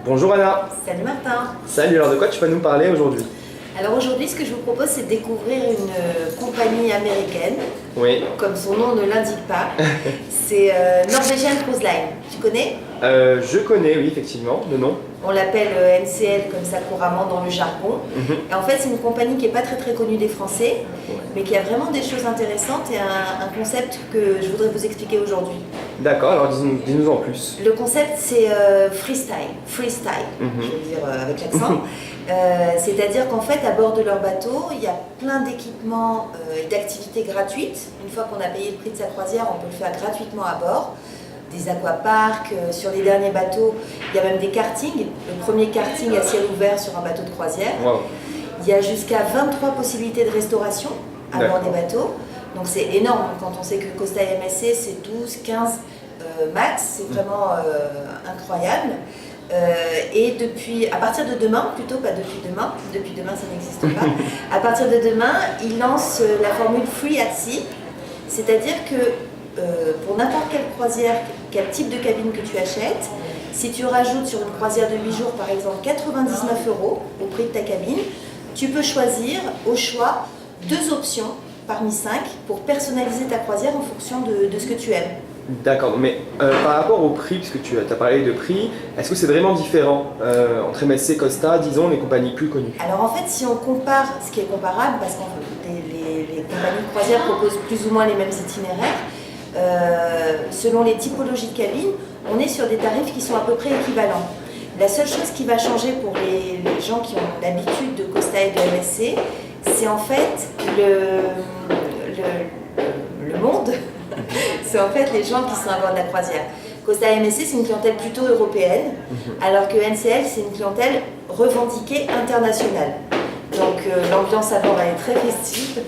Bonjour Anna. Salut Martin. Salut, alors de quoi tu vas nous parler aujourd'hui? Alors aujourd'hui, ce que je vous propose, c'est de découvrir une compagnie américaine. Oui. Comme son nom ne l'indique pas. C'est Norwegian Cruise Line. Tu connais? Je connais, oui, effectivement, le nom. On l'appelle NCL comme ça couramment dans le jargon. Et en fait, c'est une compagnie qui n'est pas très connue des Français, mais qui a vraiment des choses intéressantes et un concept que je voudrais vous expliquer aujourd'hui. D'accord, alors dis-nous en plus. Le concept, c'est freestyle, je vais dire avec l'accent. C'est-à-dire qu'en fait, à bord de leur bateau, il y a plein d'équipements et d'activités gratuites. Une fois qu'on a payé le prix de sa croisière, on peut le faire gratuitement à bord. Des aquaparks, sur les derniers bateaux, il y a même des kartings. Le premier karting à ciel ouvert sur un bateau de croisière. Wow. Il y a jusqu'à 23 possibilités de restauration à bord des bateaux. Donc c'est énorme quand on sait que Costa MSC c'est 12, 15 max, c'est vraiment incroyable. Et à partir de demain, plutôt pas depuis demain ça n'existe pas, à partir de demain, ils lancent la formule Free at Sea, c'est-à-dire que pour n'importe quelle croisière, quel type de cabine que tu achètes, si tu rajoutes sur une croisière de 8 jours par exemple 99 € au prix de ta cabine, tu peux choisir au choix 2 options parmi 5 pour personnaliser ta croisière en fonction de ce que tu aimes. D'accord, mais par rapport au prix, puisque tu as parlé de prix, est-ce que c'est vraiment différent entre MSC et Costa, disons, les compagnies plus connues? Alors en fait, si on compare, ce qui est comparable, parce que les compagnies de croisière proposent plus ou moins les mêmes itinéraires, selon les typologies de cabines, on est sur des tarifs qui sont à peu près équivalents. La seule chose qui va changer pour les gens qui ont l'habitude de Costa et de MSC, c'est en fait le monde. C'est en fait les gens qui sont à bord de la croisière. Costa MSC, c'est une clientèle plutôt européenne, alors que NCL, c'est une clientèle revendiquée internationale. Donc l'ambiance à bord, elle est très festive.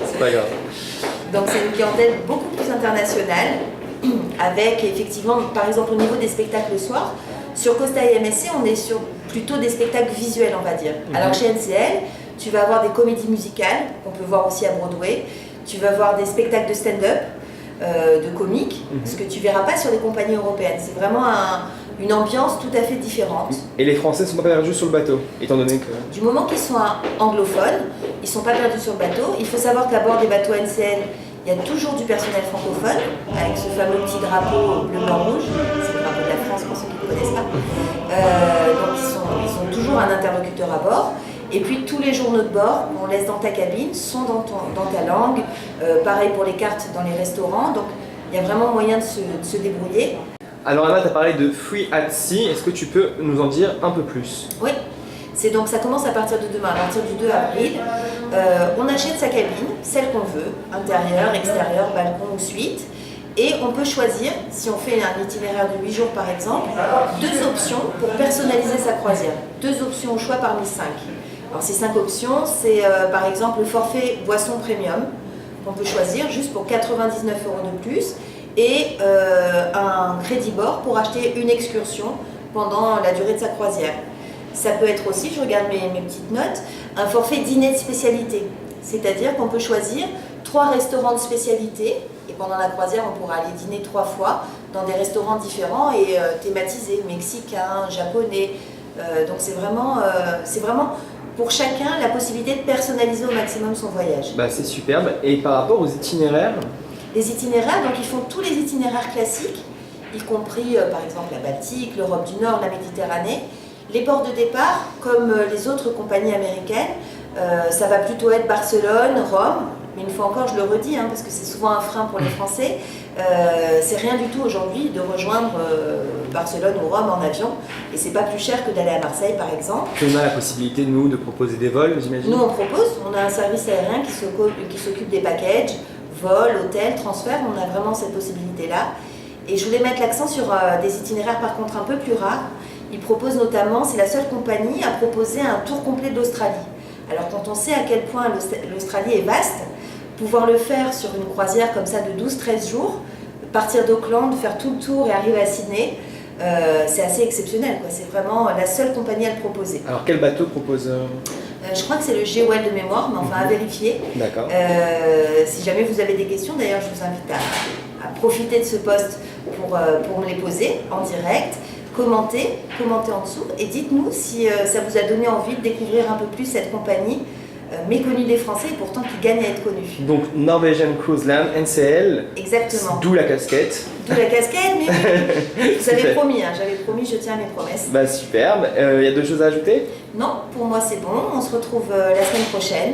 C'est pas grave. Donc c'est une clientèle beaucoup plus internationale, avec effectivement, par exemple au niveau des spectacles le soir, sur Costa et MSC, on est sur plutôt des spectacles visuels, on va dire. Alors chez NCL, tu vas avoir des comédies musicales, qu'on peut voir aussi à Broadway. Tu vas voir des spectacles de stand-up, de comiques, ce que tu ne verras pas sur les compagnies européennes. C'est vraiment une ambiance tout à fait différente. Et les Français ne sont pas perdus sur le bateau, étant donné que... Du moment qu'ils sont anglophones, ils ne sont pas perdus sur le bateau. Il faut savoir qu'à bord des bateaux NCL, il y a toujours du personnel francophone, avec ce fameux petit drapeau bleu-blanc-rouge. C'est le drapeau de la France pour ceux qui ne connaissent pas. Donc ils ont toujours un interlocuteur à bord. Et puis tous les journaux de bord qu'on laisse dans ta cabine sont dans ta langue. Pareil pour les cartes dans les restaurants. Donc il y a vraiment moyen de se débrouiller. Alors Anna, tu as parlé de Free at Sea. Est-ce que tu peux nous en dire un peu plus? Oui. Donc ça commence à partir de demain, à partir du 2 avril. On achète sa cabine, celle qu'on veut, intérieur, extérieur, balcon ou suite. Et on peut choisir, si on fait un itinéraire de 8 jours par exemple, 2 options pour personnaliser sa croisière. 2 options au choix parmi 5. Alors ces 5 options, c'est par exemple le forfait boisson premium qu'on peut choisir juste pour 99 € de plus et un crédit bord pour acheter une excursion pendant la durée de sa croisière. Ça peut être aussi, je regarde mes petites notes, un forfait dîner de spécialité. C'est-à-dire qu'on peut choisir 3 restaurants de spécialité et pendant la croisière, on pourra aller dîner 3 fois dans des restaurants différents et thématisés, mexicains, japonais. Donc c'est vraiment pour chacun la possibilité de personnaliser au maximum son voyage. Bah, c'est superbe. Et par rapport aux itinéraires? Les itinéraires, donc ils font tous les itinéraires classiques, y compris par exemple la Baltique, l'Europe du Nord, la Méditerranée. Les ports de départ, comme les autres compagnies américaines, ça va plutôt être Barcelone, Rome. Mais une fois encore, je le redis, parce que c'est souvent un frein pour les Français, c'est rien du tout aujourd'hui de rejoindre Barcelone ou Rome en avion. Et c'est pas plus cher que d'aller à Marseille, par exemple. On a la possibilité, nous, de proposer des vols, j'imagine? Nous, on propose. On a un service aérien qui s'occupe des packages, vol, hôtel, transfert. On a vraiment cette possibilité-là. Et je voulais mettre l'accent sur des itinéraires, par contre, un peu plus rares. Ils proposent notamment, c'est la seule compagnie à proposer un tour complet d'Australie. Alors quand on sait à quel point l'Australie est vaste, pouvoir le faire sur une croisière comme ça de 12-13 jours, partir d'Auckland, faire tout le tour et arriver à Sydney, c'est assez exceptionnel, quoi. C'est vraiment la seule compagnie à le proposer. Alors quel bateau propose Je crois que c'est le GWEL de mémoire, mais enfin à vérifier. D'accord. Si jamais vous avez des questions, d'ailleurs je vous invite à profiter de ce poste pour me les poser en direct. Commentez en dessous et dites-nous si ça vous a donné envie de découvrir un peu plus cette compagnie méconnue des Français et pourtant qui gagne à être connue. Donc Norwegian Cruise Line, NCL. Exactement. D'où la casquette. D'où la casquette, mais oui. Vous avez promis, hein, j'avais promis, je tiens à mes promesses. Bah superbe. Il y a d'autres choses à ajouter? Non, pour moi c'est bon. On se retrouve la semaine prochaine.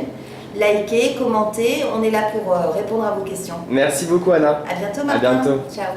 Likez, commentez, on est là pour répondre à vos questions. Merci beaucoup Anna. À bientôt Martin. À bientôt. Ciao.